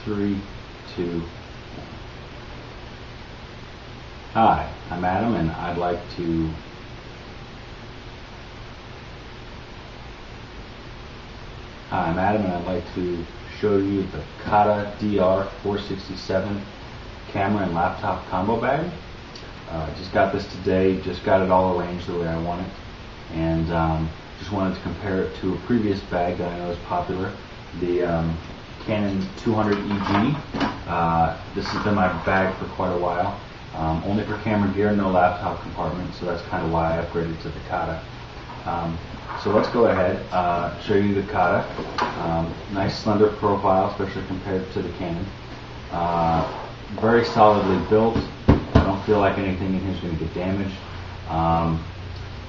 3, 2. Hi, I'm Adam, and I'd like to show you the Kata DR-467 camera and laptop combo bag. Just got this today, just got it all arranged the way I want it, and just wanted to compare it to a previous bag that I know is popular, the Canon 200 EG. This has been my bag for quite a while, only for camera gear, no laptop compartment, so that's kind of why I upgraded to the Kata. So let's go ahead, show you the Kata. Nice slender profile, especially compared to the Canon. Very solidly built. I don't feel like anything in here is going to get damaged,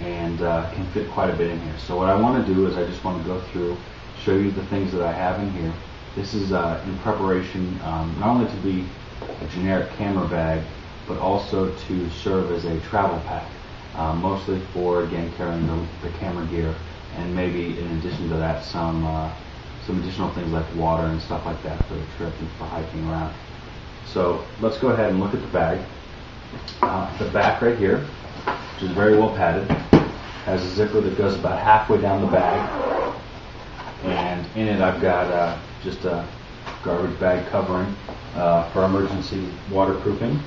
and can fit quite a bit in here. So what I want to do is I just want to go through, show you the things that I have in here. This is in preparation not only to be a generic camera bag, but also to serve as a travel pack, mostly for, again, carrying the camera gear, and maybe in addition to that some additional things like water and stuff like that for the trip and for hiking around. So let's go ahead and look at the bag. The back right here, which is very well padded, has a zipper that goes about halfway down the bag, and in it I've got just a garbage bag covering for emergency waterproofing.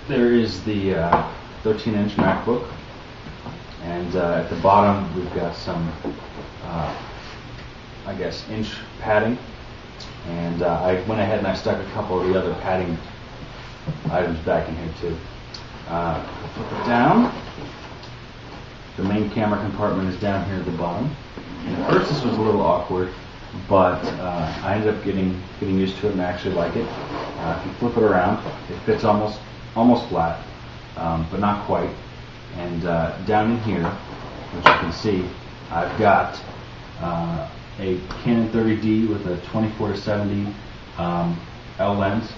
There is the 13-inch MacBook, and at the bottom we've got some, I guess, inch padding, and I went ahead and I stuck a couple of the other padding items back in here too. Flip it down. The main camera compartment is down here at the bottom. And at first this was a little awkward, but I ended up getting used to it and I actually like it. If you flip it around, it fits almost flat, but not quite. And down in here, which you can see, I've got a Canon 30D with a 24-70 L lens.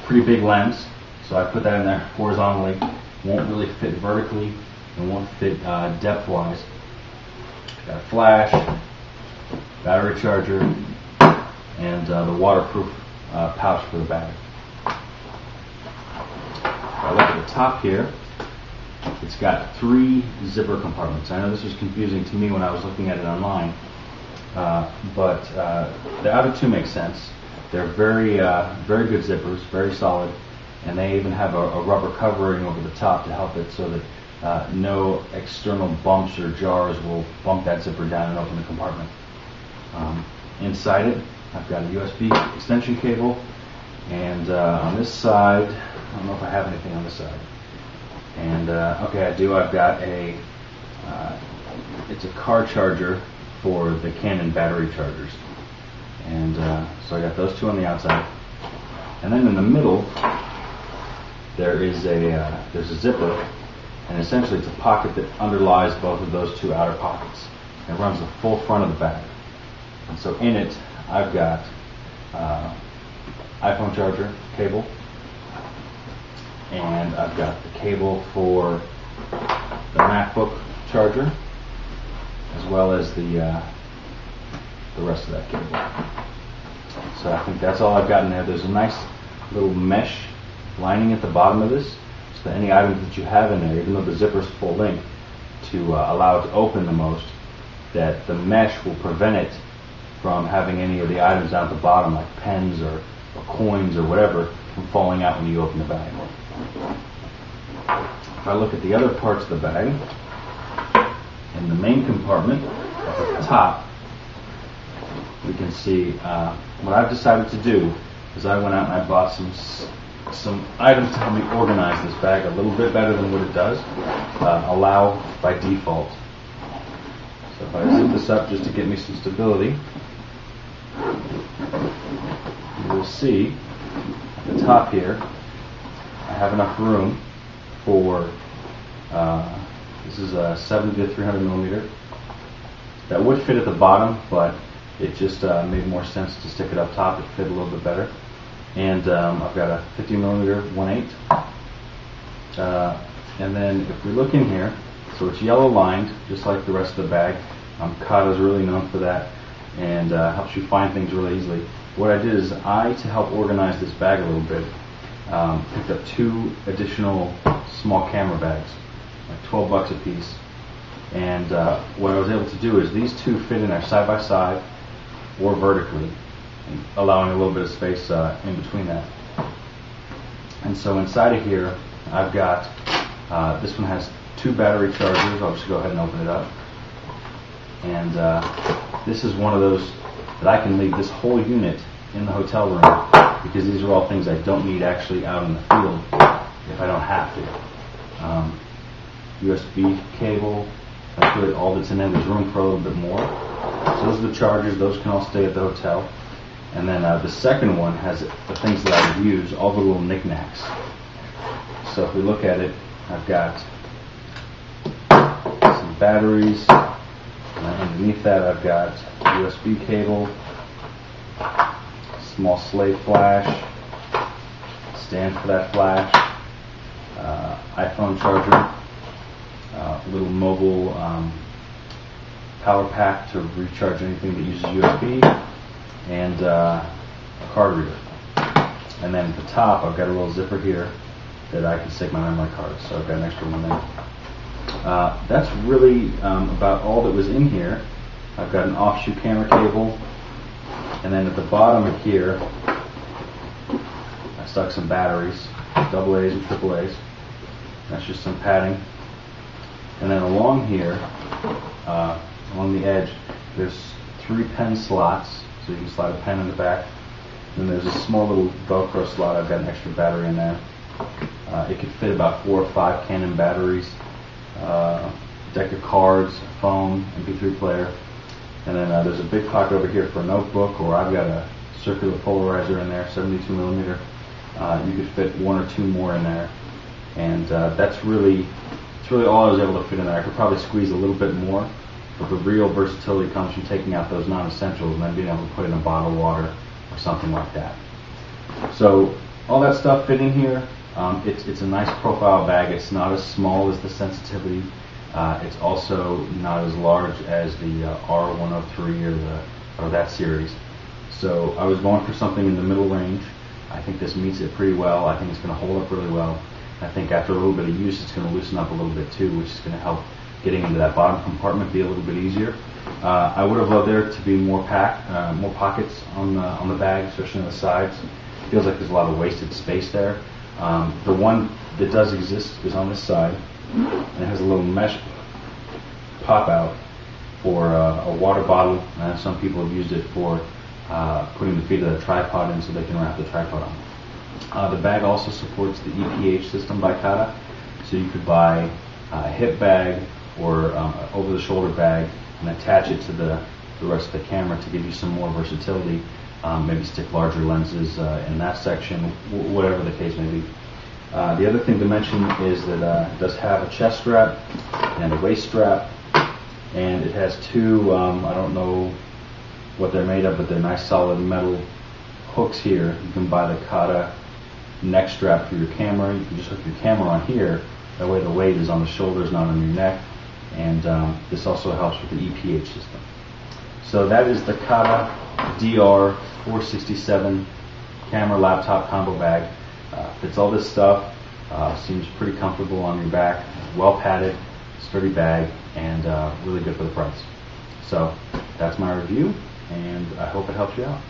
Pretty big lens, so I put that in there horizontally. Won't really fit vertically and won't fit depth-wise. Got a flash, battery charger, and the waterproof pouch for the bag. If I look at the top here, it's got 3 zipper compartments. I know this was confusing to me when I was looking at it online, but the other 2 make sense. They're very good zippers, very solid, and they even have a rubber covering over the top to help it so that no external bumps or jars will bump that zipper down and open the compartment. Inside it, I've got a USB extension cable, and on this side, I don't know if I have anything on this side. And okay, I do. I've got it's a car charger for the Canon battery chargers. And so I got those 2 on the outside, and then in the middle there's a zipper, and essentially it's a pocket that underlies both of those 2 outer pockets. It runs the full front of the bag, and so in it I've got iPhone charger cable, and I've got the cable for the MacBook charger, as well as the rest of that cable. So I think that's all I've got in there. There's a nice little mesh lining at the bottom of this, so that any items that you have in there, even though the zipper's full length, to allow it to open the most, that the mesh will prevent it from having any of the items down at the bottom, like pens or coins or whatever, from falling out when you open the bag. If I look at the other parts of the bag, in the main compartment up at the top, we can see what I've decided to do is I went out and I bought some items to help me organize this bag a little bit better than what it does allow by default. So if I zip this up just to get me some stability, you will see at the top here I have enough room for this is a 70 to 300 millimeter. That would fit at the bottom, but it just made more sense to stick it up top. It fit a little bit better. And I've got a 50 millimeter 1/8. And then if we look in here, so it's yellow lined, just like the rest of the bag. Kata is really known for that, and helps you find things really easily. what I did is to help organize this bag a little bit, picked up 2 additional small camera bags, like $12 a piece. And what I was able to do is these 2 fit in there side by side or vertically, allowing a little bit of space in between that. And so inside of here, I've got, this one has 2 battery chargers. I'll just go ahead and open it up. And this is one of those that I can leave this whole unit in the hotel room, because these are all things I don't need actually out in the field if I don't have to. USB cable, that's really all that's in there. There's room for a little bit more. So those are the chargers. Those can all stay at the hotel. And then the second one has the things that I would use, all the little knickknacks. So if we look at it, I've got some batteries. And underneath that, I've got USB cable, small slate flash, stand for that flash, iPhone charger, little mobile power pack to recharge anything that uses USB, and a card reader. And then at the top, I've got a little zipper here that I can stick my memory cards, so I've got an extra one there. That's really about all that was in here. I've got an offshoot camera cable, and then at the bottom of here, I stuck some batteries, AA's and AAA's. That's just some padding. And then along here, along the edge, there's 3 pen slots, so you can slide a pen in the back. And there's a small little Velcro slot. I've got an extra battery in there. It could fit about 4 or 5 Canon batteries, deck of cards, a phone, MP3 player. And then there's a big pocket over here for a notebook, or I've got a circular polarizer in there, 72 millimeter. You could fit 1 or 2 more in there. And that's really all I was able to fit in there. I could probably squeeze a little bit more, but the real versatility comes from taking out those non-essentials and then being able to put in a bottle of water or something like that. So all that stuff fit in here. It's a nice profile bag. It's not as small as the Sensitivity. It's also not as large as the R103 or that series. So I was going for something in the middle range. I think this meets it pretty well. I think it's going to hold up really well. I think after a little bit of use, it's going to loosen up a little bit too, which is going to help getting into that bottom compartment be a little bit easier. I would have loved there to be more pockets on the bag, especially on the sides. It feels like there's a lot of wasted space there. The one that does exist is on this side, and it has a little mesh pop out for a water bottle. Some people have used it for putting the feet of the tripod in so they can wrap the tripod on. The bag also supports the EPH system by Kata, so you could buy a hip bag or over-the-shoulder bag and attach it to the rest of the camera to give you some more versatility. Maybe stick larger lenses in that section, whatever the case may be. The other thing to mention is that it does have a chest strap and a waist strap, and it has 2, I don't know what they're made of, but they're nice solid metal hooks here. You can buy the Kata neck strap for your camera. You can just hook your camera on here. That way the weight is on the shoulders, not on your neck. And this also helps with the EPH system. So that is the Kata DR-467 camera laptop combo bag. Fits all this stuff. Seems pretty comfortable on your back. Well padded, sturdy bag, and really good for the price. So that's my review, and I hope it helps you out.